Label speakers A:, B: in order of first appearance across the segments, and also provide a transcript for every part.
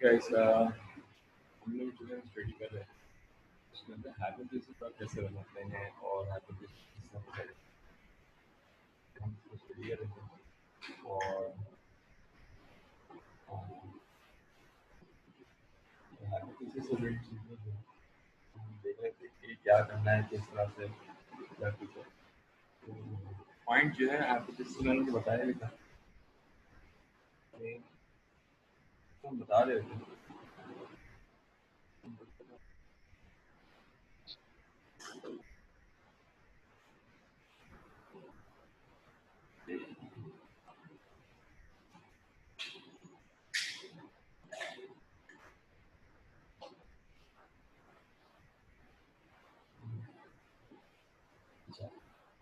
A: Guys हम लोग जो है स्टडी कर रहे हैं उसके अंदर हाइपोथेसिस आप कैसे बनाते हैं और हाइपोथेसिस हम उसको स्टडी कर रहे हैं और हाइपोथेसिस से रिलेटेड चीज़ें जो हम देख रहे थे कि क्या करना है किस तरह से क्या कुछ है तो पॉइंट जो है हाइपोथेसिस मैंने जो बताया भी था कि तो हम बता रहे थे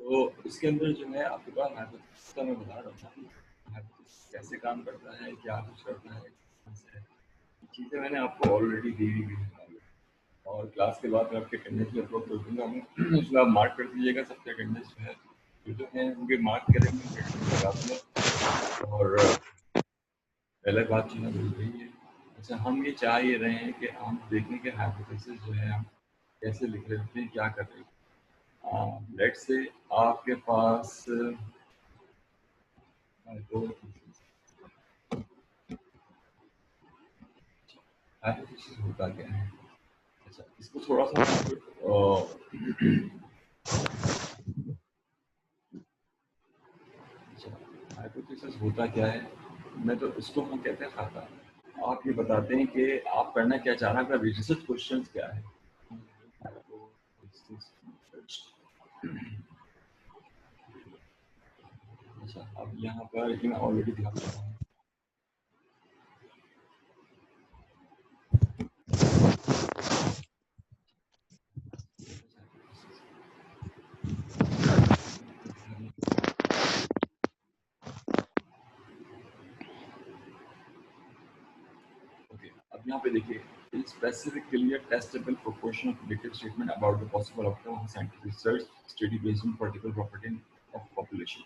A: तो इसके अंदर जो है आपके पास हाइपोथेसिस का मैं बता रहा था हाइपोथेसिस कैसे काम करता है क्या कुछ करता है कैसे चीज़ें मैंने आपको ऑलरेडी दी हुई है और क्लास के बाद मैं आपके अटेंडेंस में अपलोड कर दूंगा मैं उसमें आप मार्क कर दीजिएगा सबके अटेंडेंस जो है जो है उनके मार्क करेंगे अटेंडेंस लगा दूंगा और अलग बात जो है बोल रही है अच्छा हम ये चाह ये रहे हैं कि हम देखें कि हाइपोथेसिस जो है हम कैसे लिख रहे होते हैं क्या कर रहे हैं लेट्स से आपके पास हाइपोथेसिस होता क्या है अच्छा इसको थोड़ा सा अच्छा हाइपोथेसिस होता क्या है मैं तो इसको हम कहते हैं खाता आप ये बताते हैं कि आप करना क्या चाह रहे हैं आपका रिसर्च क्वेश्चन क्या है अच्छा अब यहाँ पर मैं ऑलरेडी दिखा चुका हूँ ओके अब यहाँ पे देखिए specific clear testable proportional predictive statement about the possible outcome of scientific research study based on particular property of population.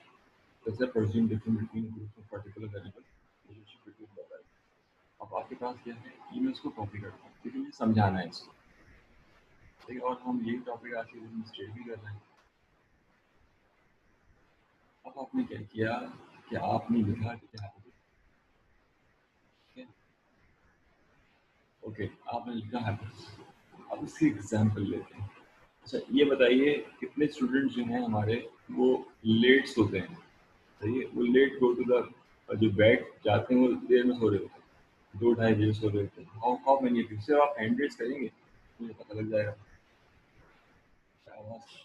A: Does that presume difference between groups of particular variable relationship between the variables? अब आपके पास क्या है ये मैं इसको copy करता हूँ क्योंकि मुझे समझाना है इसको ठीक है और हम यही टॉपिक आज के दिन स्टडी भी कर रहे हैं अब आपने क्या किया कि आपने लिखा क्या ओके आपने लिखा हाइपोथेसिस अब इसकी एग्जांपल लेते हैं अच्छा ये बताइए कितने स्टूडेंट जो हैं हमारे वो लेट सोते हैं सही है वो लेट गो टू द जो बेड जाते हैं वो देर में सो रहे होते हैं 2-2:30 बजे सो रहे होते हैं हाउ मेनी ऑफ यू आप हैंड रेज करेंगे मुझे पता लग जाएगा शाबाश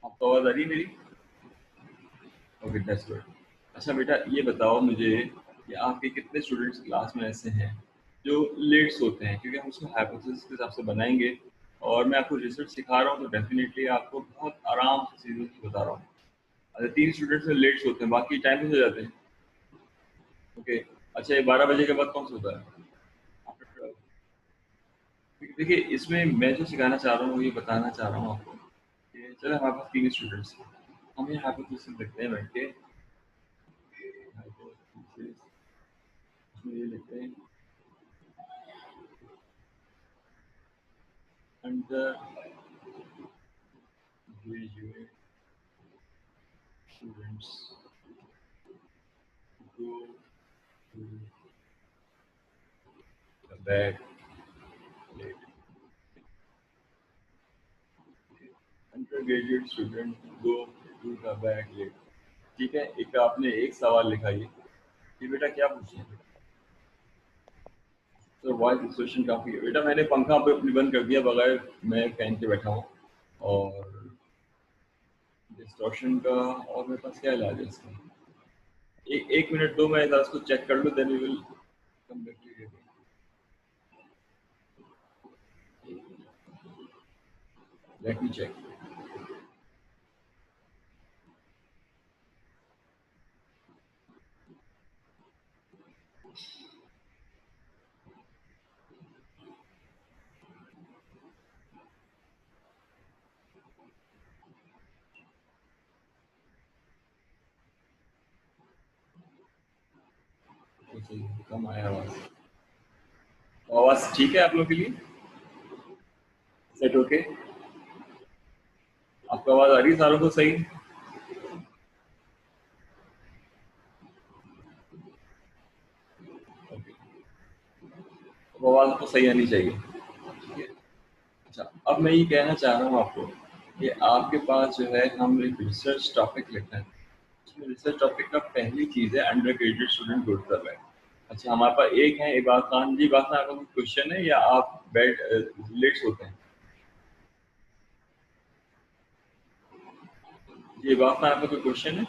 A: आपको आवाज आ रही है मेरी ओके दैट्स गुड अच्छा बेटा ये बताओ मुझे कि आपके कितने स्टूडेंट्स क्लास में ऐसे हैं जो लेट सोते हैं क्योंकि हम उसको हाइपोथेसिस के हिसाब से बनाएंगे और मैं आपको रिसर्च सिखा रहा हूँ तो डेफिनेटली आपको बहुत आराम से चीज़ें बता रहा हूँ अच्छा 3 स्टूडेंट्स में लेट सोते हैं बाकी टाइम पे सो जाते हैं ओके अच्छा ये 12 बजे के बाद कौन सोता है आफ्टर 12 देखिए इसमें मैं जो सिखाना चाह रहा हूँ ये बताना चाह रहा हूँ आपको कि चलो हमारे पास 3 स्टूडेंट्स हैं हम ये हाइपोथेसिस लिखते हैं बैठ के हाइपोथेसिस इसमें ये लिखते हैं undergraduate students go to the bed late. Undergraduate students go to the bed late. ठीक है एक आपने एक सवाल लिखा ये बेटा क्या पूछे तो वॉइस डिस्टॉर्शन काफी है बेटा मैंने पंखा पे अपनी बंद कर दिया बगैर मैं फैन के बैठा हूँ और डिस्टॉर्शन का और मेरे पास क्या इलाज है इसका एक मिनट दो मैं इसको चेक कर लूँ then we will come back to you let me check कम आया आवाज। आवाज ठीक है आप लोग के लिए? Set okay? आपको आवाज आ रही है सारों को सही? अब आवाज आपको सही आनी चाहिए। ठीक है। अच्छा, अब मैं ये कहना चाह रहा हूँ आपको कि आपके पास जो है हम एक रिसर्च टॉपिक लिखते हैं। उसमें रिसर्च टॉपिक का पहली चीज है अंडर ग्रेजुएट स्टूडेंट गुड कर रहे हैं। अच्छा, हमारे पास एक है इबाद खान जी। इबाद खान, आपका कोई क्वेश्चन है या आप बेड लेट सोते हैं? जी इबाद खान, आपका कोई क्वेश्चन है?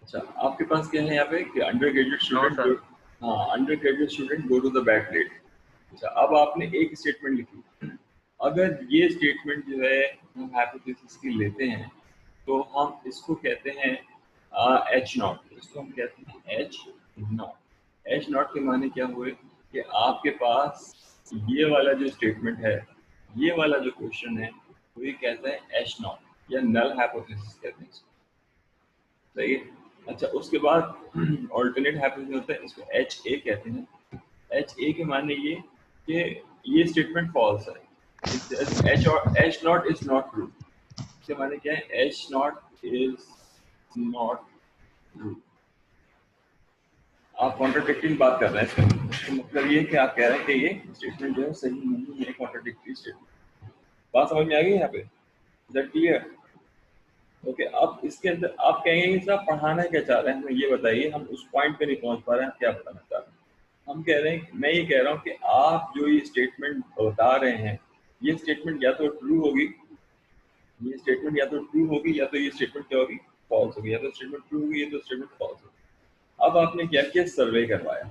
A: अच्छा, आपके पास क्या है यहाँ पे कि अंडर ग्रेजुएट स्टूडेंट
B: सर।
A: हाँ, undergraduate student go to the bed late. अच्छा, अब आपने एक स्टेटमेंट लिखी। अगर ये स्टेटमेंट जो है हम हाइपोथेसिस की लेते हैं तो हम इसको कहते हैं एच नॉट। इसको हम कहते हैं एच नॉट। एच नॉट के माने क्या हुए कि आपके पास ये वाला जो स्टेटमेंट है, ये वाला जो क्वेश्चन है, वो ये कहता है एच नॉट या नल हाइपोथेसिस कहते हैं इसको। सही है। अच्छा, उसके बाद ऑल्टरनेट हाइपोथेसिस होता है, इसको एच ए कहते हैं। एच ए के माने ये कि ये स्टेटमेंट फॉल्स है। H not is not true. इसके माने क्या है? H not is not true. आप कॉन्ट्राडिक्टिंग बात कर रहे हैं इसका मतलब ये है कि आप कह रहे हैं कि ये स्टेटमेंट जो है सही नहीं है, कॉन्ट्राडिक्टरी स्टेटमेंट। बात समझ में आ गई यहाँ पे? Is that clear? ओके, अब इसके अंदर आप कहेंगे कि साहब पढ़ाना क्या चाह रहे हैं, हमें ये बताइए, हम उस पॉइंट पे नहीं पहुंच पा रहे हैं, क्या बताना चाह रहे हैं? हम कह रहे हैं, मैं ये कह रहा हूँ कि आप जो ये स्टेटमेंट बता रहे हैं, ये स्टेटमेंट या तो ट्रू होगी, ये स्टेटमेंट या तो ट्रू होगी या तो ये स्टेटमेंट क्या होगी? फॉल्स होगी। या तो स्टेटमेंट ट्रू होगी या तो स्टेटमेंट फॉल्स होगी। अब आपने क्या किया? सर्वे करवाया।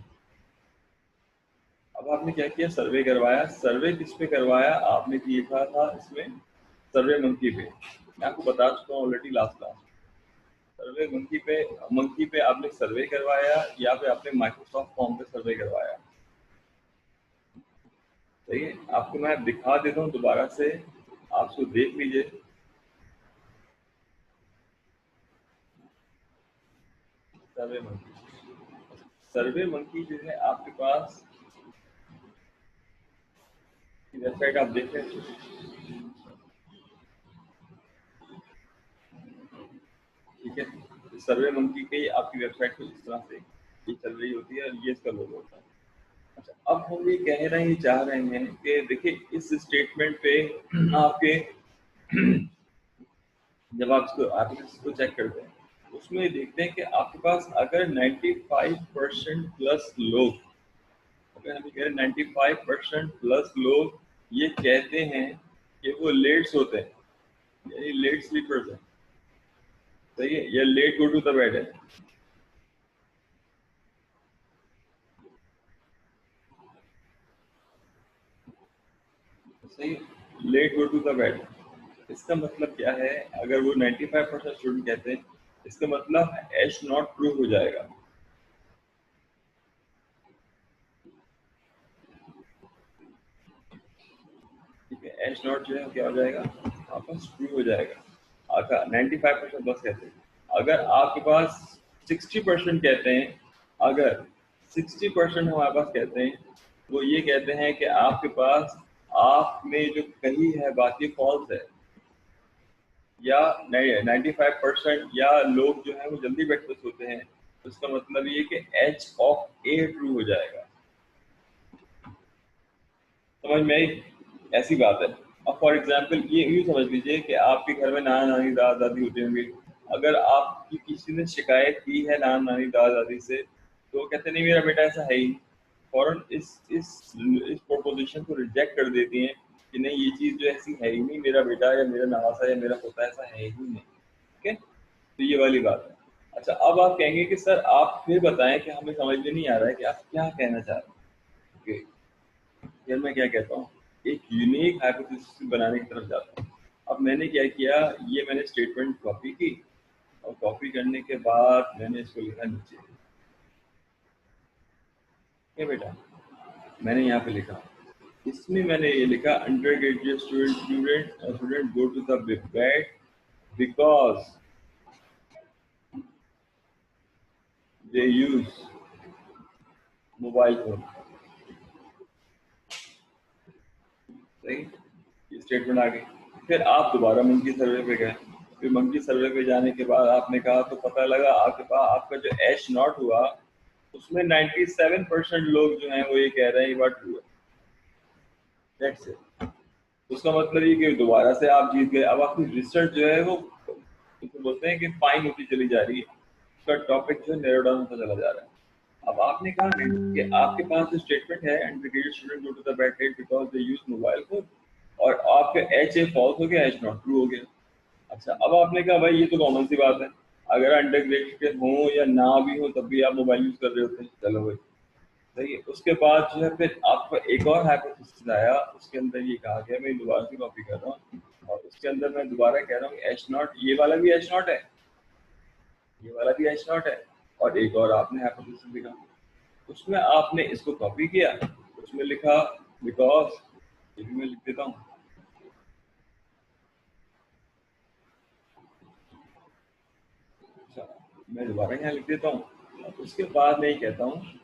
A: अब आपने क्या किया? सर्वे करवाया। सर्वे किस पे करवाया? आपने लिखा था इसमें सर्वे मंकी पे। मैं आपको बता चुका हूँ ऑलरेडी लास्ट क्लास। सर्वे मंकी पे आपने सर्वे करवाया या फिर आपने माइक्रोसॉफ्ट फॉर्म पे सर्वे करवाया? सही है। आपको मैं दिखा देता हूँ दोबारा से, आप उसको देख लीजिए। सर्वे मंकी, सर्वे मंकी जो है आपके पास वेबसाइट आप देख रहे हैं। ठीक है, सर्वे मंकी की आपकी वेबसाइट कुछ इस तरह से ये चल रही होती है और ये इसका लोगो होता है। अच्छा, अब हम ये कह रहे हैं, चाह रहे हैं कि देखिए इस स्टेटमेंट पे आपके जब आप इसको चेक करते हैं उसमें देखते हैं कि आपके पास अगर 95% प्लस लोग, अगर हम कह रहे हैं 95% प्लस लोग ये कहते हैं कि वो लेट सोते हैं, यानी लेट स्लीपर्स हैं, सही है, या late go to the bed है। सही, late go to the bed. इसका मतलब क्या है? अगर वो 95% स्टूडेंट कहते हैं, इसका मतलब एच नॉट ट्रू हो जाएगा। ठीक है, एच नॉट जो है क्या हो जाएगा? वापस ट्रू हो जाएगा। अगर 95% बस कहते हैं, अगर आपके पास 60% कहते हैं, अगर 60% हमारे पास कहते हैं, वो ये कहते हैं कि आपके पास आपने जो कही है बात ये फॉल्स है, या 95% या लोग जो है वो जल्दी बेड पे सोते हैं, तो इसका मतलब ये कि एच ऑफ ए ट्रू हो जाएगा। समझ में आई? ऐसी बात है। अब फॉर एग्जाम्पल ये यूँ समझ लीजिए कि आपके घर में नाना नानी दादा दादी होते होंगे। अगर आपकी किसी ने शिकायत की है नाना नानी दादा दादी से, तो वो कहते नहीं मेरा बेटा ऐसा है ही, फौरन इस प्रोपोजिशन को रिजेक्ट कर देती हैं कि नहीं ये चीज़ जो ऐसी है ही नहीं, मेरा बेटा या मेरा नवासा या मेरा पोता ऐसा है ही नहीं। ठीक है, तो ये वाली बात है। अच्छा, अब आप कहेंगे कि सर आप फिर बताएं कि हमें समझ में नहीं आ रहा है कि आप क्या कहना चाह रहे हैं। फिर मैं क्या कहता हूँ, एक यूनिक हाइपोथेसिस बनाने की तरफ जाता हूँ। अब मैंने क्या किया, ये मैंने स्टेटमेंट कॉपी की और कॉपी करने के बाद मैंने इसको लिखा नीचे। क्या बेटा, मैंने यहाँ पे लिखा, इसमें मैंने ये लिखा undergraduate student go to the bed because they use mobile phone. सही, ये स्टेटमेंट आ गई। फिर आप दोबारा मंकी सर्वे पे गए। फिर मंकी सर्वे पे जाने के बाद आपने कहा तो पता लगा आपके पास आपका जो एच नॉट हुआ उसमें 97% लोग जो हैं वो ये कह रहे हैं ये बात ट्रू है। That's it. उसका मतलब ये कि दोबारा से आप जीत गए। अब आपकी रिसर्च जो है वो तो बोलते हैं कि फाइन होती चली जा रही है, उसका टॉपिक जो है नैरो डाउन होता चला जा रहा है। अब आपने कहा कि आपके पास जो स्टेटमेंट है and the greatest student go to the back at because they use mobile phone, और आपका एच ए फॉल्स हो गया, एच नॉट ट्रू हो गया। अच्छा, अब आपने कहा भाई ये तो कॉमन सी बात है, अगर अंडर ग्रेजुएट हो या ना भी हो तब भी आप मोबाइल यूज कर रहे होते हैं, चलो भाई सही है। उसके बाद जो है फिर आपका एक और हाइपोथेसिस आया, उसके अंदर ये कहा गया, मैं दोबारा से कॉपी कर रहा हूँ और उसके अंदर मैं दोबारा कह रहा हूँ एच नॉट, ये वाला भी एच नॉट है, ये वाला भी एच नॉट है, और एक और आपने हाइपोथेसिस लिखा, उसमें आपने इसको कॉपी किया, उसमें लिखा बिकॉज, ये भी मैं लिख देता हूँ। अच्छा, मैं दोबारा यहाँ लिख देता हूँ, उसके बाद मैं ये कहता हूँ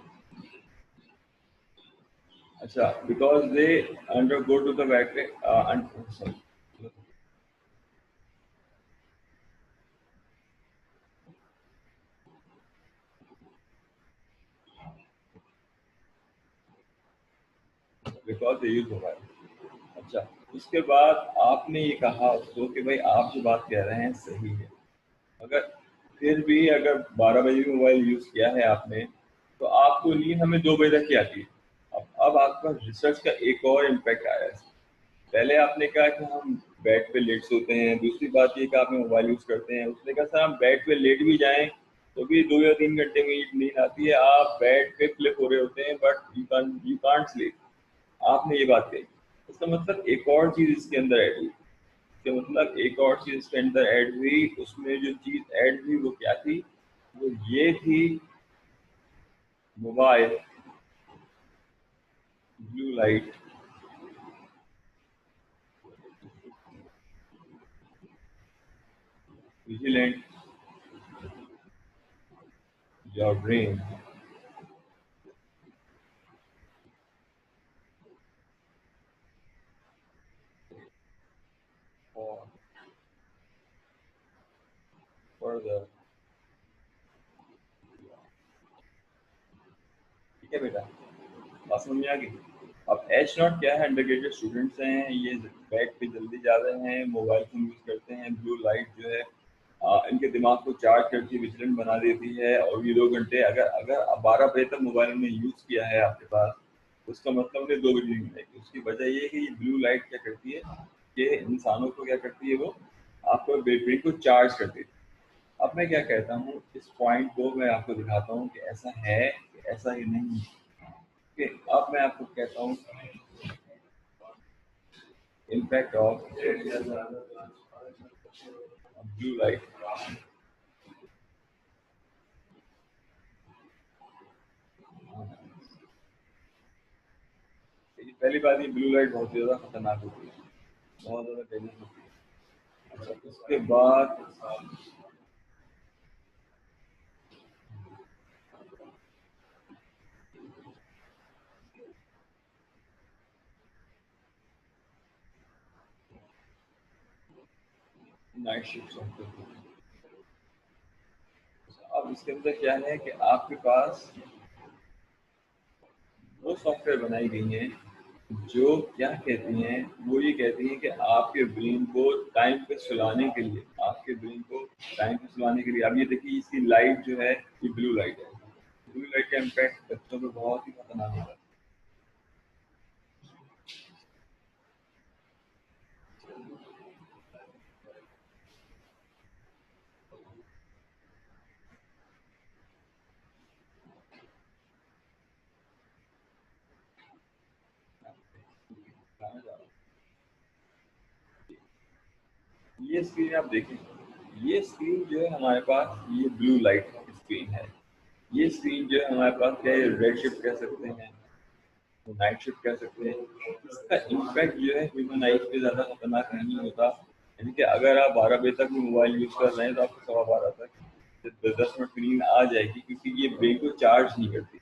A: अच्छा because they under go to the battery, because they use mobile. अच्छा, उसके बाद आपने ये कहा उसको कि भाई आप जो बात कह रहे हैं सही है, अगर फिर भी अगर 12 बजे भी मोबाइल यूज किया है आपने तो आपको नींद हमें 2 बजे तक की आती है। अब आपका रिसर्च का एक और इम्पैक्ट आया है। पहले आपने कहा कि हम बेड पे लेट सोते हैं, दूसरी बात ये कि आप मोबाइल यूज करते हैं, उसने कहा सर हम बेड पे लेट भी जाएं तो भी 2 या 3 घंटे में नींद आती है, आप बेड पे फ्लिप हो रहे होते हैं बट यू कांट स्लीप। आपने ये बात कही, इसका मतलब एक और चीज इसके अंदर ऐड हुई, इसका मतलब एक और चीज इसके अंदर ऐड हुई, उसमें जो चीज ऐड हुई वो क्या थी, वो ये थी mobile, blue light, vigilant your brain for further. ठीक है बेटा, बात समझ में आ गई। अब एच नॉट क्या है, अंडरग्रेजुएट स्टूडेंट्स हैं ये, बैग पे जल्दी जा रहे हैं, मोबाइल फोन यूज करते हैं, ब्लू लाइट जो है इनके दिमाग को चार्ज करके विजिलेंट बना देती है, और ये 2 घंटे अगर अगर 12 बजे तक मोबाइल में यूज किया है आपके पास, उसका मतलब उन्हें 2 बजे नींद आएगी। उसकी वजह ये है कि ये ब्लू लाइट क्या करती है कि इंसानों को क्या करती है, वो आपको ब्रेन को चार्ज कर देती है। अब मैं क्या कहता हूँ, इस पॉइंट को मैं आपको दिखाता हूँ कि ऐसा है कि ऐसा ही नहीं है। Okay, अब मैं आपको कहता हूँ impact of blue light। पहली बात, ये ब्लू लाइट बहुत ज्यादा खतरनाक होती है, बहुत ज्यादा डेंजर होती है। अच्छा, उसके बाद नाइट शिफ्ट होती है। अब इसके अंदर क्या है कि आपके पास वो सॉफ्टवेयर बनाई गई हैं जो क्या कहती हैं, वो ये कहती हैं कि आपके ब्रेन को टाइम पे सुलाने के लिए, आपके ब्रेन को टाइम पे सुलाने के लिए, अब ये देखिए इसकी लाइट जो है ये ब्लू लाइट है, ब्लू लाइट का इम्पैक्ट बच्चों पे बहुत ही खतरनाक होता है। बताना चाह रहा हूँ, ये स्क्रीन आप देखें, ये स्क्रीन जो है हमारे पास ये ब्लू लाइट स्क्रीन है, ये स्क्रीन जो है हमारे पास क्या है, रेड शिफ्ट कह सकते हैं, नाइट शिफ्ट कह सकते हैं। इसका इम्पैक्ट जो है ह्यूमन आइज पे ज़्यादा खतरनाक नहीं होता, यानी कि अगर आप 12 बजे तक भी मोबाइल यूज़ कर रहे हैं तो आपको 12:15 तक 10 मिनट की नींद आ जाएगी, क्योंकि ये ब्रेन को चार्ज नहीं करती,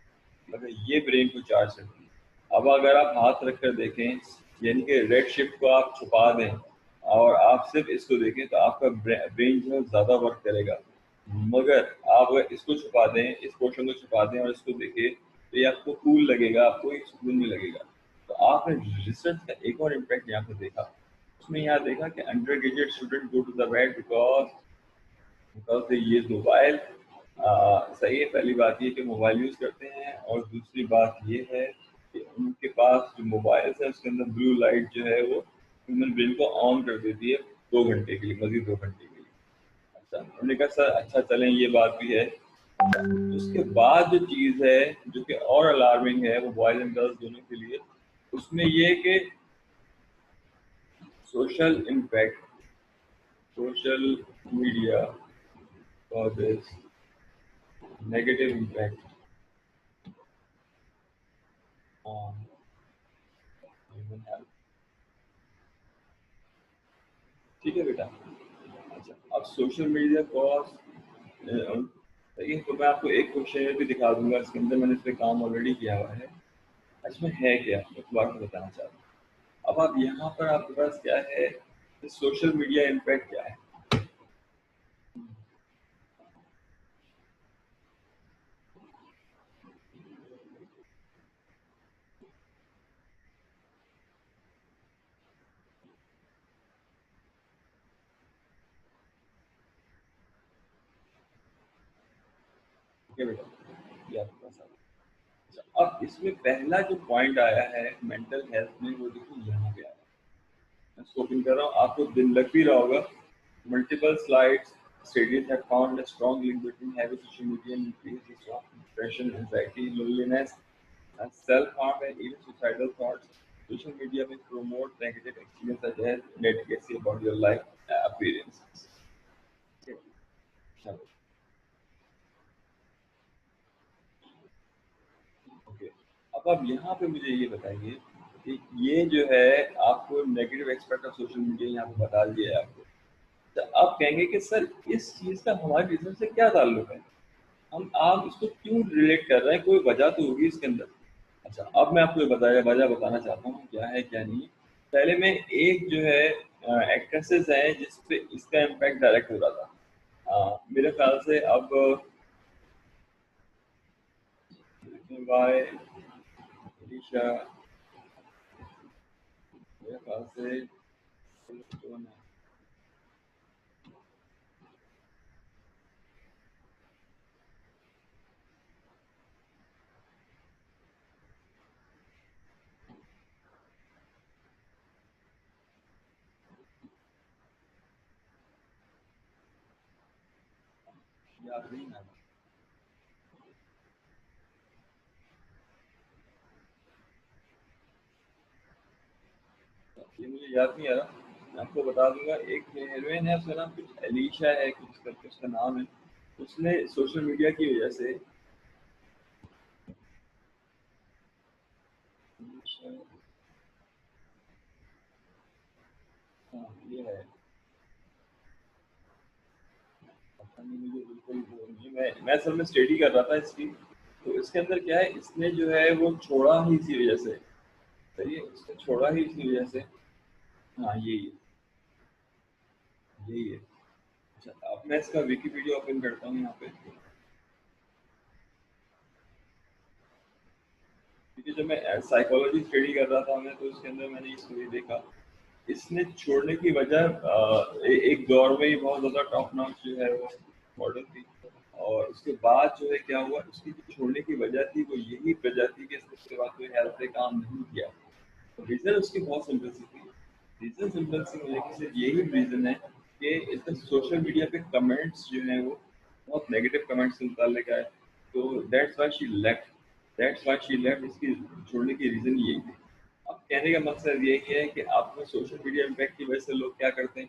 A: मतलब ये ब्रेन को चार्ज करती है। अब अगर आप हाथ रख कर देखें, यानी कि रेड शिफ्ट को आप छुपा दें और आप सिर्फ इसको देखें, तो आपका ब्रेन जो है ज़्यादा वर्क करेगा। मगर आप अगर इसको छुपा दें, इस पोर्शन को छुपा दें और इसको देखें, तो ये आपको कूल लगेगा, आपको एक सुकून में लगेगा। तो आपने रिसर्च का एक और इम्पैक्ट यहाँ पे देखा, उसमें यहाँ देखा कि undergraduate student go to the bed because they use mobile. सही है, पहली बात ये कि मोबाइल यूज़ करते हैं, और दूसरी बात ये है कि उनके पास जो मोबाइल है उसके अंदर ब्लू लाइट जो है वो ह्यूमन ब्रेन को ऑन कर देती है 2 घंटे के लिए, मजीद 2 घंटे के लिए। अच्छा, उन्होंने कहा सर अच्छा चलें, ये बात भी है। उसके बाद जो चीज़ है जो कि और अलार्मिंग है, वो बॉयज एंड गर्ल्स दोनों के लिए, उसमें ये कि सोशल इम्पैक्ट, सोशल मीडिया और this negative impact on human health. ठीक है बेटा। अच्छा, अब सोशल मीडिया कॉज, देखिए तो मैं आपको एक क्वेश्चन भी दिखा दूंगा, इसके अंदर मैंने इस पे काम ऑलरेडी किया हुआ है। इसमें है क्या, मैं दोबारा बताना चाहता हूँ। अब आप यहाँ पर आपके पास क्या है, सोशल मीडिया इम्पैक्ट क्या है। ठीक है बेटा, ये आपके पास आ गया। अच्छा, अब इसमें पहला जो पॉइंट आया है मेंटल हेल्थ में, वो देखिए यहाँ पे आया है। मैं इसको ओपन कर रहा हूँ, आपको दिन लग भी रहा होगा। Multiple slides, studies have found a strong link between heavy social media and increased depression, anxiety, loneliness, and self-harm, and even suicidal thoughts. Social media may promote negative experiences such as negativity about your life appearances. Okay. Okay, अब आप यहाँ पे मुझे ये बताइए कि ये जो है आपको negative expect of social media यहाँ पे बता दिया है आपको। तो आप कहेंगे कि सर इस चीज़ का हमारे बिजनेस से क्या ताल्लुक है, हम आप इसको क्यों रिलेट कर रहे हैं, कोई वजह तो होगी इसके अंदर। अच्छा, अब मैं आपको ये वजह बताना चाहता हूँ क्या है क्या नहीं। पहले में एक जो है एक्ट्रेसेस है जिस पे इसका इम्पैक्ट डायरेक्ट हो रहा था। मेरे ख्याल से अब बाय एलिशा, मेरे ख्याल से कौन है, याद नहीं आ रहा, ये मुझे याद नहीं आ रहा। मैं आपको बता दूंगा, एक हीरोइन है, उसका नाम कुछ एलिशा है, कुछ करके उसका नाम है। उसने सोशल मीडिया की वजह से, एलिशा, हाँ ये है, पता नहीं मुझे बिल्कुल वो नहीं, मैं असल में स्टडी कर रहा था इसकी। तो इसके अंदर क्या है, इसने जो है वो छोड़ा ही इसी वजह से। सही है, इसने छोड़ा ही इसी वजह से। हाँ यही है। अच्छा, अब मैं इसका विकिपीडिया ओपन करता हूँ यहाँ पे, क्योंकि जब मैं साइकोलॉजी स्टडी कर रहा था मैं, तो उसके अंदर मैंने इसको भी देखा। इसने छोड़ने की वजह एक दौर में ही बहुत ज़्यादा टॉप नॉच जो है वो मॉडल थी। और उसके बाद जो है क्या हुआ, उसकी जो छोड़ने की वजह थी वो यही वजह थी कि इसने उसके बाद कोई हेल्थ पे काम नहीं किया। रीज़न उसकी बहुत सिंपल सी थी। रीज़न सिंपल सी मुझे कि सिर्फ यही रीज़न है कि इसका सोशल मीडिया पे कमेंट्स जो हैं वो बहुत नेगेटिव कमेंट्स के मुतालिक आए। तो दैट्स व्हाई शी लेफ्ट, इसकी छोड़ने की रीज़न यही थी। अब कहने का मकसद यही है कि आपको सोशल मीडिया इम्पैक्ट की वजह से लोग क्या करते हैं,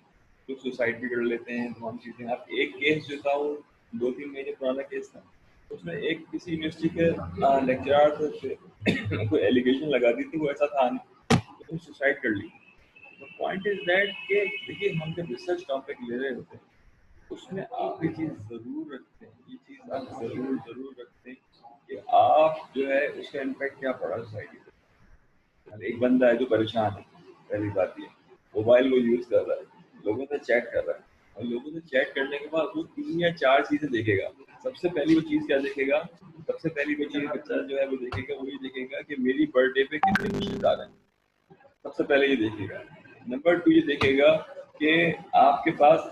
A: लोग सुसाइड भी कर लेते हैं, तमाम चीज़ें। अब एक केस जो था वो 2-3 महीने पुराना केस था। उसमें एक किसी यूनिवर्सिटी के लेक्चरर थे, कोई एलिगेशन लगा दी थी, वो ऐसा था नहीं, तो सुसाइड कर ली। द पॉइंट इज दैट कि देखिए हम जब रिसर्च टॉपिक ले रहे होते हैं, उसमें आप ये चीज़ ज़रूर रखते हैं, ये चीज़ आप ज़रूर ज़रूर रखते हैं कि आप जो है उसका इम्पैक्ट क्या पड़ा सोसाइटी पे। एक बंदा है जो परेशान है, पहली बात ये मोबाइल को यूज कर रहा है, लोगों से चैट कर रहा है, और लोगों से चैट करने के बाद वो 3 या 4 चीजें देखेगा। सबसे पहली वो चीज क्या देखेगा, सबसे पहली वो चीज बच्चा जो है वो देखेगा, वो ये देखेगा कि मेरी बर्थडे पे कितने विशेष आ रहे हैं। सबसे पहले ये देखेगा। नंबर 2 ये देखेगा कि आपके पास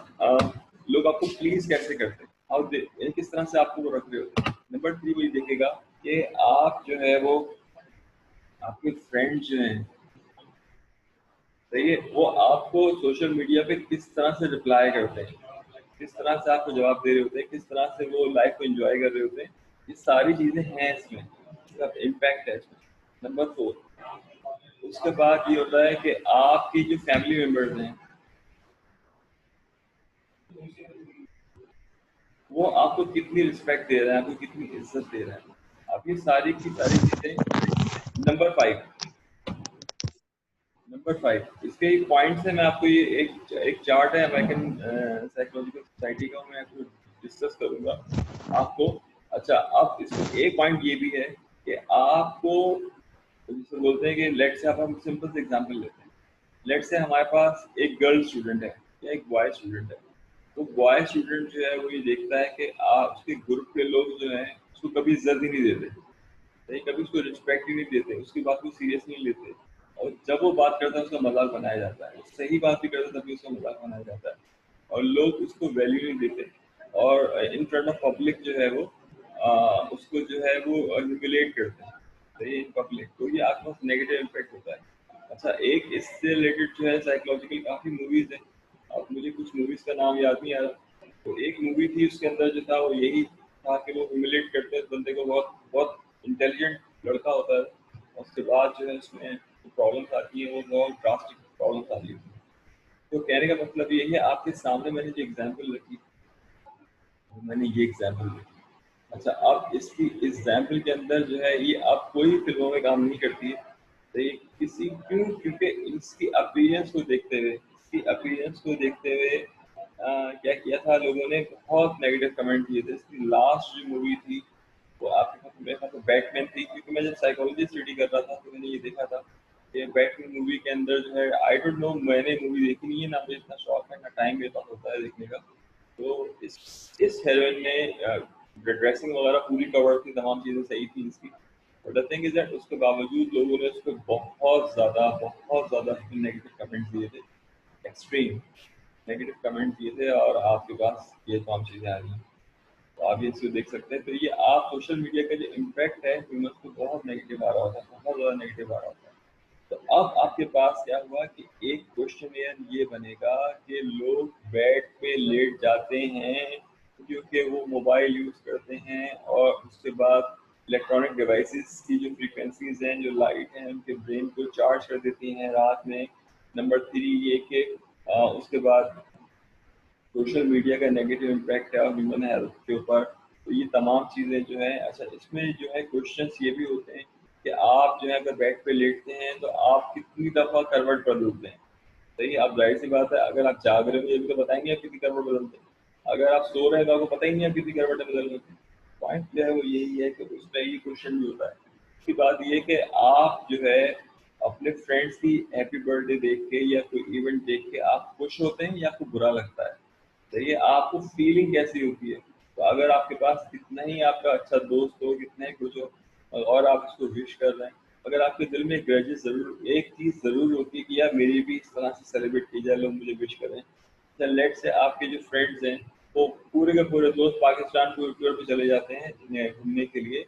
A: लोग आपको प्लीज कैसे करते हैं, हाउ दे, यानी किस तरह से आपको वो रख रहे होते हैं। नंबर 3 वो ये देखेगा कि आप जो है वो आपके फ्रेंड जो हैं, सही है, वो आपको सोशल मीडिया पे किस तरह से रिप्लाई करते हैं, किस तरह से आपको जवाब दे रहे होते हैं, किस तरह से वो लाइफ को एंजॉय कर रहे होते हैं। ये सारी चीजें हैं इसमें, इसका इम्पैक्ट है इसमें। नंबर 4 उसके बाद ये होता है कि आपकी जो फैमिली मेंबर्स हैं वो आपको कितनी रिस्पेक्ट दे रहे हैं, आपको कितनी इज्जत दे रहे हैं। आप ये सारी की सारी चीजें। नंबर 5 इसके एक पॉइंट्स है, मैं आपको ये एक एक चार्ट है अमेरिकन साइकोलॉजिकल सोसाइटी का, मैं आपको डिस्कस करूंगा आपको। अच्छा, अब इसमें एक पॉइंट ये भी है कि आपको, जिसे बोलते हैं कि लेट से, आप हम सिंपल से एग्जांपल लेते हैं। लेट से हमारे पास एक गर्ल स्टूडेंट है या एक बॉय स्टूडेंट है। तो बॉय स्टूडेंट जो है वो ये देखता है कि आप उसके ग्रुप के लोग जो हैं उसको कभी इज्जत ही नहीं देते, नहीं कभी उसको रिस्पेक्ट ही नहीं देते, उसकी बात को सीरियस नहीं लेते। और जब वो बात करता है उसका मजाक बनाया जाता है, सही बात भी करता है तभी उसका मजाक बनाया जाता है, और लोग उसको वैल्यू नहीं देते। और इन फ्रंट ऑफ पब्लिक जो है वो उसको जो है वो ह्यूमिलेट करते हैं, सही, इन पब्लिक। तो ये आपके पास नेगेटिव इम्पैक्ट होता है। अच्छा, एक इससे रिलेटेड जो है साइकोलॉजिकल काफी मूवीज है। अब मुझे कुछ मूवीज का नाम याद नहीं आ रहा। तो एक मूवी थी, उसके अंदर जो था वो यही था कि वो ह्यूमिलेट करते हैं बंदे को, बहुत बहुत इंटेलिजेंट लड़का होता है, और उसके बाद जो है उसमें प्रॉब्लम्स आती है, वो बहुत ड्रास्टिक प्रॉब्लम्स आती है। तो कहने का मतलब ये है, आपके सामने मैंने जो एग्जाम्पल रखी, मैंने ये एग्जाम्पल रखी। अच्छा, अब इसकी एग्जाम्पल के अंदर जो है ये अब कोई फिल्मों में काम नहीं करती है। तो ये किसी, क्यों, क्योंकि इसकी अपीयरेंस को देखते हुए, इसकी अपीयरेंस को देखते हुए क्या किया था लोगों ने, बहुत नेगेटिव कमेंट किए थे। इसकी लास्ट जो मूवी थी वो आपके पास, मेरे ख्याल से बैटमैन थी, क्योंकि मैं जब साइकोलॉजी स्टडी कर रहा था तो मैंने ये देखा था कि बैटमैन मूवी के अंदर जो है, आई डोंट नो, मैंने मूवी देखी नहीं है ना, मुझे इतना शौक है ना टाइम मेरे पास होता है देखने का। तो इस हेरोइन ने ड्रेसिंग वगैरह पूरी कवर थी, तमाम चीज़ें सही थी इसकी। But the thing is that उसके बावजूद लोगों ने उस पर बहुत ज़्यादा नेगेटिव कमेंट दिए थे, एक्सट्रीम नेगेटिव कमेंट दिए थे, और आपके पास ये तमाम चीज़ें आ रही हैं। तो आप ये इसको देख सकते हैं। तो ये आप सोशल मीडिया का जो इम्पैक्ट है ह्यूमन को, बहुत नेगेटिव आ रहा होता है, बहुत ज़्यादा नेगेटिव आ रहा होता है। तो अब आपके पास क्या हुआ कि एक क्वेश्चन ये बनेगा कि लोग बेड पे लेट जाते हैं क्योंकि वो मोबाइल यूज करते हैं, और उसके बाद इलेक्ट्रॉनिक डिवाइसेस की जो फ्रीक्वेंसीज हैं, जो लाइट हैं, उनके ब्रेन को चार्ज कर देती हैं रात में। नंबर 3 ये कि उसके बाद सोशल मीडिया का नेगेटिव इम्पैक्ट है ह्यूमन हेल्थ के ऊपर। तो ये तमाम चीज़ें जो हैं, अच्छा इसमें जो है क्वेश्चंस ये भी होते हैं कि आप जो है अगर बेड पे लेटते हैं तो आप कितनी दफ़ा करवट बदलते हैं। सही है, आप जाहिर सी बात है, अगर आप जाग रहे हो ये भी तो बताएंगे आप कितनी करवट बदलते हैं। अगर आप सो रहे हैं तो आपको पता ही नहीं आप कितनी करवटें बदल रहे हैं। पॉइंट जो है वो यही है कि उसमें ये क्वेश्चन भी होता है। उसकी बात ये है कि आप जो है अपने फ्रेंड्स की हैप्पी बर्थडे देख के या कोई इवेंट देख के आप खुश होते हैं या आपको बुरा लगता है, सही है, आपको फीलिंग कैसी होती है। तो अगर आपके पास कितना ही आपका अच्छा दोस्त हो, कितना ही कुछ हो, और आप उसको विश कर रहे हैं, अगर आपके दिल में ग्रजेस जरूर, एक चीज़ जरूर होती है कि यार मेरी भी इस तरह से सेलिब्रेट की जाए, लोग मुझे विश करें। तो लेट से आपके जो फ्रेंड्स हैं वो पूरे के पूरे दोस्त पाकिस्तान टूर पे चले जाते हैं घूमने के लिए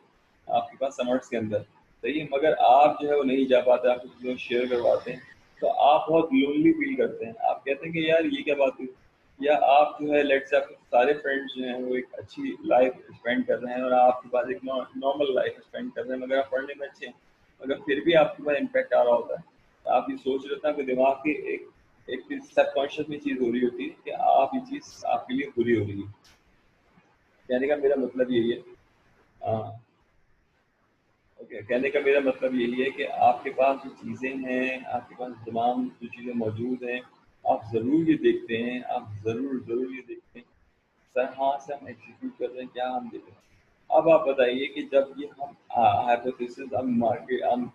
A: आपके पास समर्स के अंदर, सही है, मगर आप जो है वो नहीं जा पाते, आप किसी को शेयर करवाते हैं, तो आप बहुत लोनली फील करते हैं। आप कहते हैं कि यार ये क्या बात हुई। या आप जो है लेट्स से आपके सारे फ्रेंड्स जो हैं वो एक अच्छी लाइफ स्पेंड कर रहे हैं, और आपके पास एक नॉर्मल लाइफ स्पेंड कर रहे हैं, मगर आप पढ़ने में अच्छे हैं, मगर फिर भी आपके पास इम्पैक्ट आ रहा होता है। तो आप ये सोच रहे हैं कि दिमाग की एक एक सबकॉन्शियस में चीज़ हो रही होती है कि आप ये चीज़ आपके लिए बुरी हो रही है। कहने का मेरा मतलब यही है। हाँ, ओके, कहने का मेरा मतलब यही है कि आपके पास जो चीज़ें हैं, आपके पास तमाम जो चीज़ें मौजूद हैं, आप ज़रूर ये देखते हैं, आप ज़रूर ज़रूर ये देखते हैं सर, हाँ से हम एग्जीक्यूट कर रहे हैं, क्या हम देख रहे हैं। अब आप बताइए कि जब ये हम हाइपोथेसिस हम मार्केट हम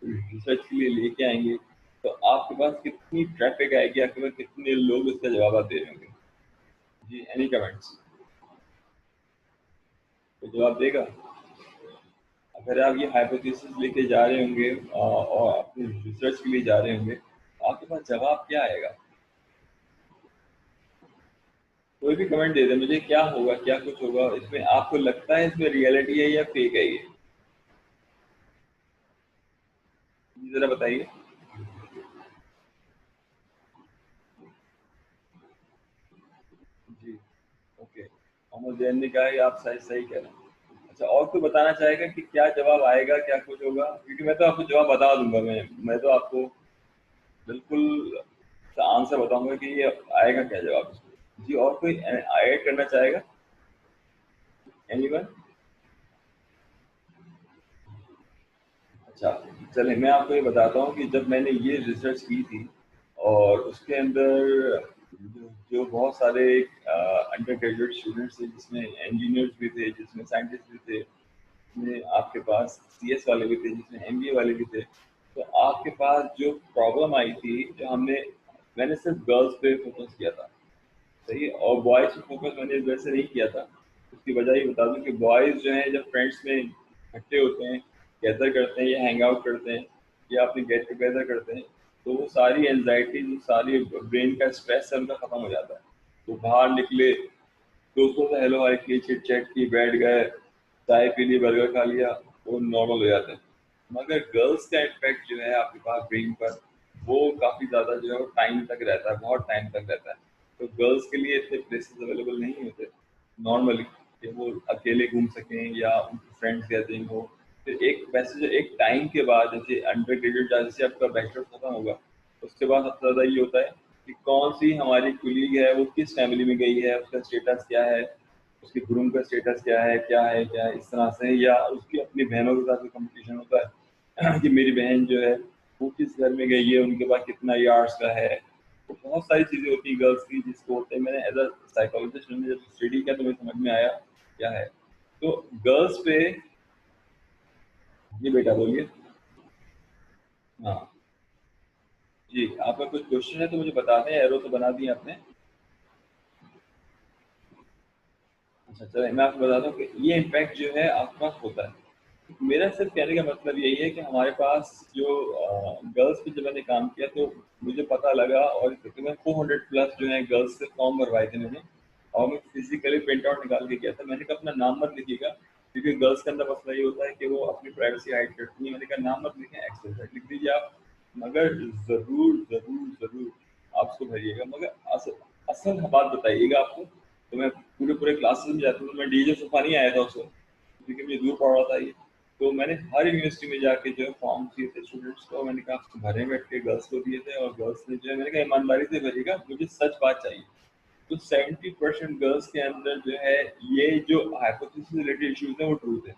A: रिसर्च के लिए लेके आएंगे, तो आपके पास कितनी ट्रैफिक आएगी, आपके पास कितने लोग उसका जवाब दे रहे होंगे? जी, एनी कमेंट्स? तो जवाब देगा। अगर आप ये हाइपोथेसिस लेके जा रहे होंगे और अपने रिसर्च के लिए जा रहे होंगे, तो आपके पास जवाब क्या आएगा? कोई भी कमेंट दे दे मुझे, क्या होगा, क्या कुछ होगा इसमें, आपको लगता है इसमें रियलिटी है या फेक है ये? जरा बताइए। जी, ओके। मोहम्मद जैन ने कहा कि आप सही सही कह रहे हैं। अच्छा, और कोई बताना चाहेगा कि क्या जवाब आएगा, क्या कुछ होगा? क्योंकि मैं तो आपको जवाब बता दूंगा, मैं तो आपको बिल्कुल आंसर बताऊंगा कि ये आएगा क्या जवाब इसमें। जी, और कोई ऐड करना चाहेगा? एनीवन? अच्छा, चलिए मैं आपको ये बताता हूँ कि जब मैंने ये रिसर्च की थी और उसके अंदर जो बहुत सारे अंडर ग्रेजुएट स्टूडेंट्स थे, जिसमें इंजीनियर्स भी थे, जिसमें साइंटिस्ट भी थे, जिसमें आपके पास सीएस वाले भी थे, जिसमें एमबीए वाले भी थे। तो आपके पास जो प्रॉब्लम आई थी, जो मैंने सिर्फ गर्ल्स पे फोकस किया था, सही है, और बॉयज पे फोकस मैंने वैसे नहीं किया था। उसकी वजह ये बता दूं कि बॉयज जो हैं जब फ्रेंड्स में इकट्ठे होते हैं, गैदर करते हैं या हैंग आउट करते हैं या अपने गेट टुगेदर करते हैं, तो वो सारी एनजाइटी, जो सारी ब्रेन का स्ट्रेस है, उनका खत्म हो जाता है। तो बाहर निकले, दोस्तों से हेलो हाय की, चिट चैट की, बैठ गए, चाय पी ली, बर्गर खा लिया, वो नॉर्मल हो जाता है। मगर गर्ल्स का इम्पैक्ट जो है आपके पास ब्रेन पर, वो काफ़ी ज़्यादा जो है वो टाइम तक रहता है, बहुत टाइम तक रहता है। तो गर्ल्स के लिए इतने प्लेसेस अवेलेबल नहीं होते नॉर्मली कि वो अकेले घूम सकें या उनकी फ्रेंड्स गैदरिंग हो। फिर एक वैसे जो एक टाइम के बाद, जैसे अंडर ग्रेजुएट जैसे आपका बैचलर खत्म होगा, उसके बाद सबसे ज़्यादा ये होता है कि कौन सी हमारी कुलीग है, वो किस फैमिली में गई है, उसका स्टेटस क्या है, उसके ग्रूम का स्टेटस क्या है, क्या है क्या है, इस तरह से। या उसकी अपनी बहनों के साथ कंपटीशन होता है कि मेरी बहन जो है वो किस घर में गई है, उनके पास कितना यार्ड्स का है। तो बहुत सारी चीज़ें होती हैं गर्ल्स की, जिसको होते हैं, मैंने एज अ साइकोलॉजिस्ट मैंने जब स्टडी किया तो मुझे समझ में आया क्या है। तो गर्ल्स पे, ये बेटा बोलिए। हाँ जी, आपका कुछ क्वेश्चन है तो मुझे बता दें, एरो तो बना दिए आपने। अच्छा, चलिए मैं आपको बताता हूँ कि ये इम्पैक्ट जो है आपके पास होता है। मेरा सिर्फ कहने का मतलब यही है कि हमारे पास जो गर्ल्स पे जब मैंने काम किया, तो मुझे पता लगा, और तकरीबन 400 प्लस जो है गर्ल्स से फॉर्म भरवाए थे मैंने, और मैं फिजिकली प्रिंट आउट निकाल के किया था। मैंने कहा अपना नाम मत लिखिएगा, क्योंकि गर्ल्स के अंदर मसला ये होता है कि वो अपनी प्राइवेसी हाइड करती है। मैंने कहा नाम मत लिखें, एक्सेल लिख दीजिए आप, मगर ज़रूर ज़रूर ज़रूर आप उसको भरिएगा। मगर असल असल बात बताइएगा आपको। तो मैं पूरे पूरे क्लासेस में जाता हूँ, तो मैं डीजे सोफा नहीं आया था उसको, क्योंकि मुझे दूर पड़ रहा था ये। तो मैंने हर यूनिवर्सिटी में जाके जो है फॉर्म दिए थे स्टूडेंट्स को, मैंने कहा आपको भरे बैठ के गर्ल्स को दिए थे, और गर्ल्स ने जो है, मैंने कहा ईमानदारी से भरिएगा, मुझे सच बात चाहिए। तो 70% गर्ल्स के अंदर जो है ये जो हाइपोथेसिस रिलेटेड इश्यूज है वो ट्रूथ है।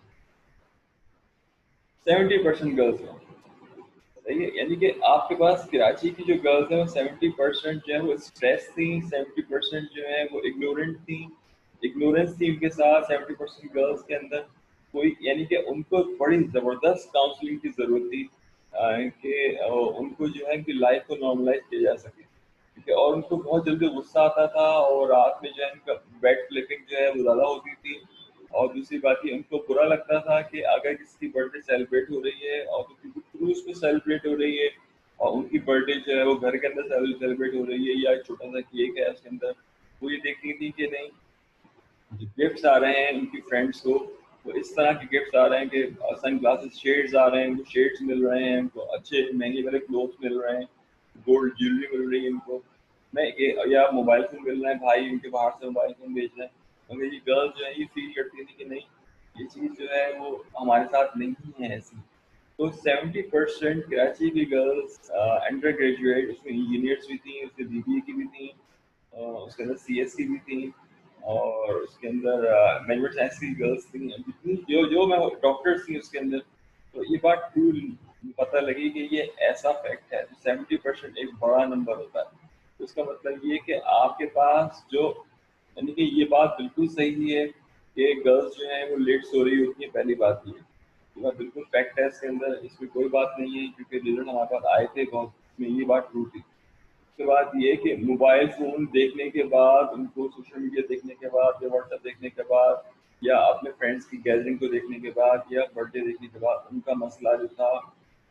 A: 70% गर्ल्स में, सही है। यानी कि आपके पास कराची की जो गर्ल्स हैं वो 70% जो है वो स्ट्रेस थी, 70% जो है वो इग्नोरेंट थी, इग्नोरेंस थी उनके साथ 70% गर्ल्स के अंदर। कोई यानी कि उनको बड़ी ज़बरदस्त काउंसलिंग की ज़रूरत थी कि उनको जो है कि लाइफ को नॉर्मलाइज किया जा सके, ठीक है। और उनको बहुत जल्दी गुस्सा आता था, और रात में जो है उनका बेड फ्लिपिंग जो है वो ज़्यादा होती थी। और दूसरी बात ये, उनको बुरा लगता था कि अगर किसी की बर्थडे सेलिब्रेट हो रही है और किसी क्रूज पे सेलिब्रेट हो रही है, और उनकी बर्थडे जो है वो घर के अंदर सेलिब्रेट हो रही है, या एक छोटा सा केक है उसके अंदर, वो ये देखती थी कि नहीं, जो गिफ्ट्स आ रहे हैं उनकी फ्रेंड्स को, वो इस तरह के गिफ्ट्स आ रहे हैं कि सन ग्लासेस शेड्स आ रहे हैं, उनको शेड्स मिल रहे हैं, उनको अच्छे महंगे वाले क्लोथ्स मिल रहे हैं, गोल्ड ज्वेलरी मिल रही है इनको, मैं या मोबाइल फोन मिल रहे हैं, भाई उनके बाहर से मोबाइल फोन बेच रहे हैं। मगर ये गर्ल्स जो है ये फील करती थी कि नहीं, ये चीज़ जो है वो हमारे साथ नहीं है ऐसी। तो 70% कराची की गर्ल्स अंडर ग्रेजुएट, उसमें इंजीनियर्स भी थी, उसमें बीबीए की भी थी, उसके अंदर सीएस की भी थी, और उसके अंदर मैनेजमेंट साइंस की गर्ल्स थी, जितनी जो जो मैं डॉक्टर्स थी उसके अंदर। तो ये बात ट्रू पता लगी कि ये ऐसा फैक्ट है। तो 70% एक बड़ा नंबर होता है। तो इसका मतलब ये कि आपके पास जो, यानी कि ये बात बिल्कुल सही है कि गर्ल्स जो हैं वो लेट सो रही होती हैं, पहली बात ये। तो बिल्कुल फैक्ट है इसके अंदर, इसमें कोई बात नहीं है, क्योंकि रिजल्ट हमारे पास आए थे बहुत, में ये बात ट्रू थी। उसके बाद ये कि मोबाइल फ़ोन देखने के बाद, उनको सोशल मीडिया देखने के बाद, या व्हाट्सएप देखने के बाद, या अपने फ्रेंड्स की गैदरिंग को देखने के बाद, या बर्थडे देखने के बाद, उनका मसला जो था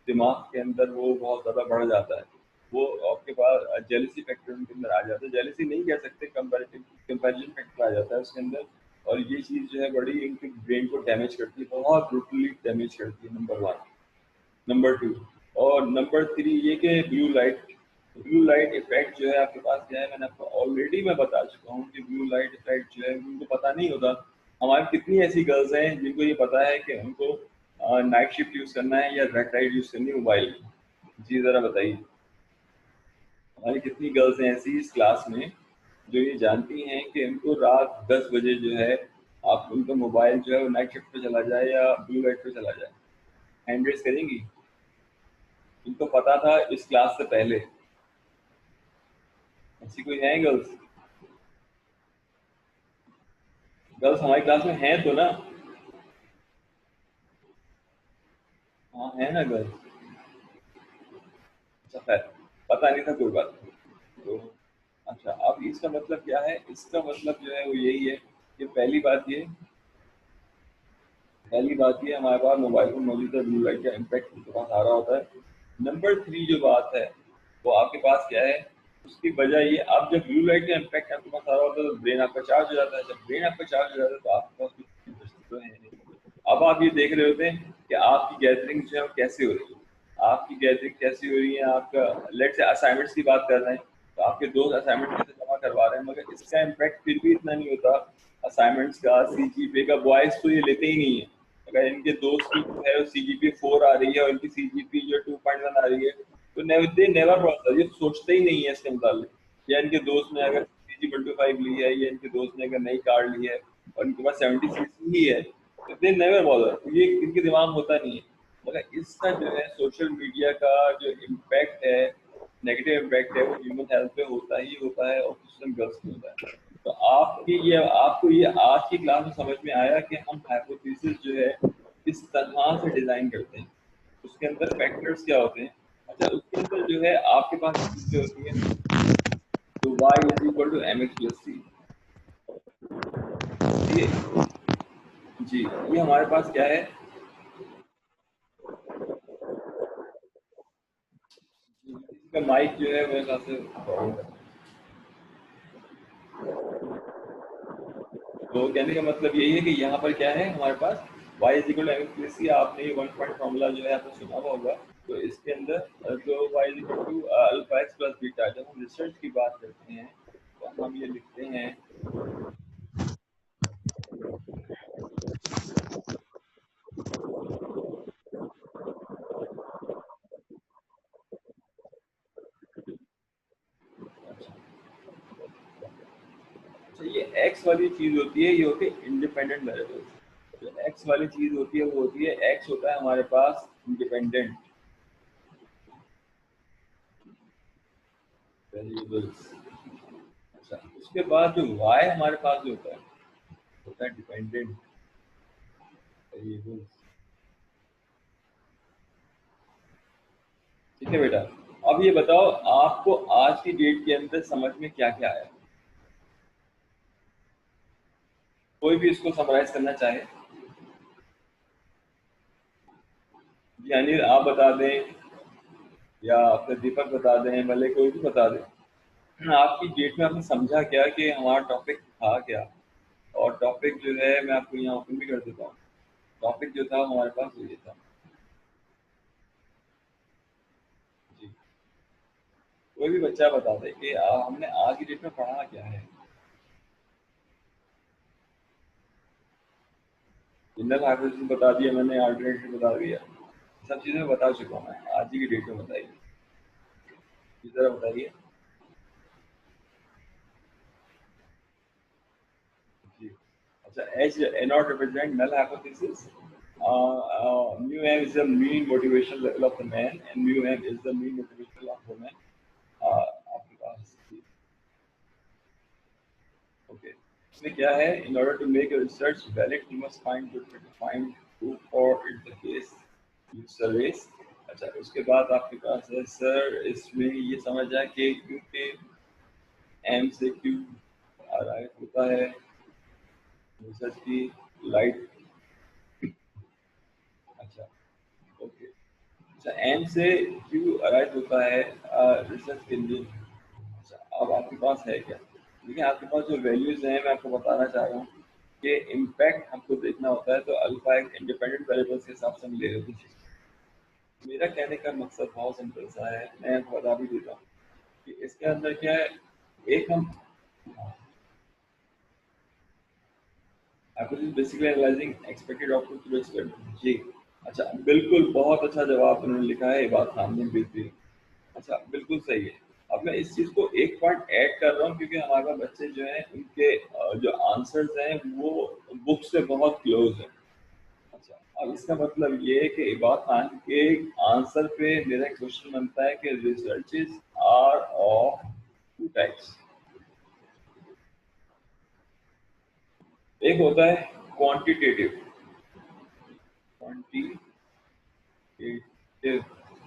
A: दिमाग के अंदर वो बहुत ज़्यादा बढ़ जाता है। वो आपके पास जेलसी फैक्टर उनके अंदर आ जाता है, जेलसी नहीं कह सकते, कंपैरेटिव कंपैरिजन फैक्टर आ जाता है उसके अंदर। और ये चीज़ जो है बड़ी उनके ब्रेन को डैमेज करती है, बहुत ब्रूटली डैमेज करती है, नंबर 1। नंबर 2 और नंबर 3 ये कि ब्लू लाइट इफेक्ट जो है आपके पास क्या है, मैंने आपको ऑलरेडी मैं बता चुका हूँ कि ब्लू लाइट इफेक्ट जो है उनको पता नहीं होता। हमारी कितनी ऐसी गर्ल्स हैं जिनको ये पता है कि उनको नाइट शिफ्ट यूज़ करना है या रेड लाइट यूज़ करनी है मोबाइल में? जी ज़रा बताइए। हमारी कितनी गर्ल्स हैं ऐसी इस क्लास में जो ये जानती हैं कि उनको रात 10 बजे जो है आप उनका मोबाइल जो है वो नाइट शिफ्ट पे चला जाए या ब्लू लाइट पे चला जाए? हैंड रेस करेंगी? इनको पता था इस क्लास से पहले? ऐसी कोई है गर्ल्स? गर्ल्स हमारी क्लास में हैं तो ना? हाँ है ना गर्ल्स। अच्छा खैर, पता नहीं था, कोई बात नहीं। तो अच्छा, अब इसका मतलब क्या है? इसका मतलब जो है वो यही है कि पहली बात ये हमारे पास मोबाइल में मौजूद है, ब्लू लाइट का इम्पैक्ट उनके पास आ रहा होता है। नंबर 3 जो बात है वो आपके पास क्या है, उसकी वजह ये, अब जब ब्लू लाइट का इम्पैक्ट आपके पास आ रहा होता है तो ब्रेन आपका चार्ज हो जाता है। जब ब्रेन आपका चार्ज हो जाता है तो आपके पास कुछ इंटरेस्ट तो है नहीं। अब आप ये देख रहे होते हैं कि आपकी गैदरिंग जो है वो कैसे हो रही है। आपकी गैदरिंग कैसी हो रही है, आपका लेट से असाइनमेंट्स की बात कर रहे हैं तो आपके दोस्त असाइनमेंट कैसे जमा करवा रहे हैं, मगर इसका इम्पैक्ट फिर भी इतना नहीं होता असाइनमेंट्स का, सीजीपीए का। बॉयज तो ये लेते ही नहीं है। अगर इनके दोस्त की जो है सीजीपीए 4 आ रही है और इनकी सीजीपीए जो 2.1 आ रही है तो दे नेवर बॉदर, ये सोचते ही नहीं है इसके मुताबिक। या इनके दोस्त ने अगर CG 125 ली है, या इनके दोस्त ने अगर नई कार ली है और इनके पास 70 सीसी ही है तो दे नेवर बॉदर, ये इनके दिमाग में होता नहीं है। मगर इसका जो है सोशल मीडिया का जो इम्पैक्ट है, नेगेटिव इम्पैक्ट है, वो ह्यूमन हेल्थ पे होता ही होता है और क्रिश्चियन गर्ल्स पे होता है। तो आपको ये आज की क्लास में समझ में आया कि हम हाइपोथेसिस जो है किस तरह से डिजाइन करते हैं, उसके अंदर फैक्टर्स क्या होते हैं। अच्छा, उसके अंदर जो है आपके पास चीजें होती हैं, तो y = mx + c। ये जी, ये हमारे पास क्या है, इसका माइक जो है मेरे हिसाब से प्रॉब्लम है। तो कहने का मतलब यही है कि यहाँ पर क्या है हमारे पास y = mx + c। आपने ये 1 पॉइंट फॉर्मूला जो है आपने सुना हुआ होगा। तो इसके अंदर जो y = α x + β, जब हम रिसर्च की बात करते हैं तो हम ये लिखते हैं। अच्छा, ये x वाली चीज होती है, ये होती है इंडिपेंडेंट वेरिएबल्स। जो x वाली चीज होती है वो होती है, x होता है हमारे पास इंडिपेंडेंट वेरिएबल्स। अच्छा, उसके बाद जो y हमारे पास जो होता है डिपेंडेंट वेरिएबल्स। ठीक है बेटा। अब ये बताओ आपको आज की डेट के अंदर समझ में क्या क्या आया? कोई भी इसको समराइज करना चाहे, यानी आप बता दें या फिर दीपक बता दें, भले कोई भी बता दें, आपकी डेट में आपने समझा क्या कि हमारा टॉपिक था क्या? और टॉपिक जो है मैं आपको यहाँ ओपन भी कर देता हूँ। टॉपिक जो था हमारे पास वो ये था। जी, कोई भी बच्चा बता दे कि हमने आज की डेट में पढ़ा क्या है। जनरल हाइपोथेसिस बता दिया मैंने, अल्टरनेटिव बता दिया, सब चीज़ें बता चुका हूँ मैं। आज ही की डेट में बताइए, इस तरह बताइए। जी, अच्छा, H not represent null hypothesis. Mu m is the mean motivation level of the man and mu m is the mean motivation level of woman. आपके पास ओके। इसमें क्या है, in order to make research valid you must find proof और in the case use surveys. अच्छा, उसके बाद आपके पास है सर इसमें ये समझ आए कि क्योंकि एम से क्यू राइट होता है रिसर्च की लाइट। अच्छा, ओके। अच्छा, एम से क्यू राइट होता है रिसर्च के लिए। अच्छा, अब आपके पास है क्या? देखिए, आपके पास जो वैल्यूज हैं मैं आपको बताना चाह रहा हूँ कि इम्पैक्ट हमको देखना होता है, तो अल्फा एक इंडिपेंडेंट वेरिएबल्स के हिसाब से हम ले लेते हैं। मेरा कहने का मकसद बहुत सिंपल सा है, मैं आपको बता भी देता हूँ कि इसके अंदर क्या है। एक हम basically analysing expected output to expect जी। अच्छा, बिल्कुल बहुत अच्छा जवाब उन्होंने लिखा है, ये बात सामने बेहतरीन। अच्छा, बिल्कुल सही है। अब मैं इस चीज़ को एक पॉइंट ऐड कर रहा हूँ क्योंकि हमारे बच्चे जो हैं उनके जो आंसर्स हैं वो बुक से बहुत क्लोज है। अच्छा, अब इसका मतलब ये है कि इबाद खान के आंसर पे मेरा क्वेश्चन बनता है कि researches are of two types. एक होता है क्वांटिटेटिव क्वांटिटेटिव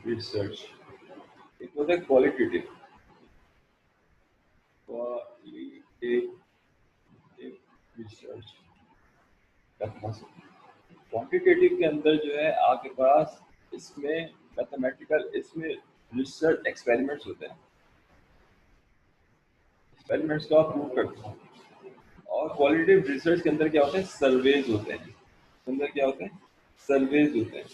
A: रिसर्च, एक होता है क्वालिटेटिव क्वालिटेटिव रिसर्च। क्वांटिटेटिव के अंदर जो है आपके पास इसमें मैथमेटिकल, इसमें रिसर्च एक्सपेरिमेंट्स होते हैं, एक्सपेरिमेंट्स को आप प्रूव करते हैं। और क्वालिटेटिव रिसर्च के अंदर क्या होता है, सर्वेज होते हैं। इसके अंदर क्या होते हैं, सर्वेज होते हैं।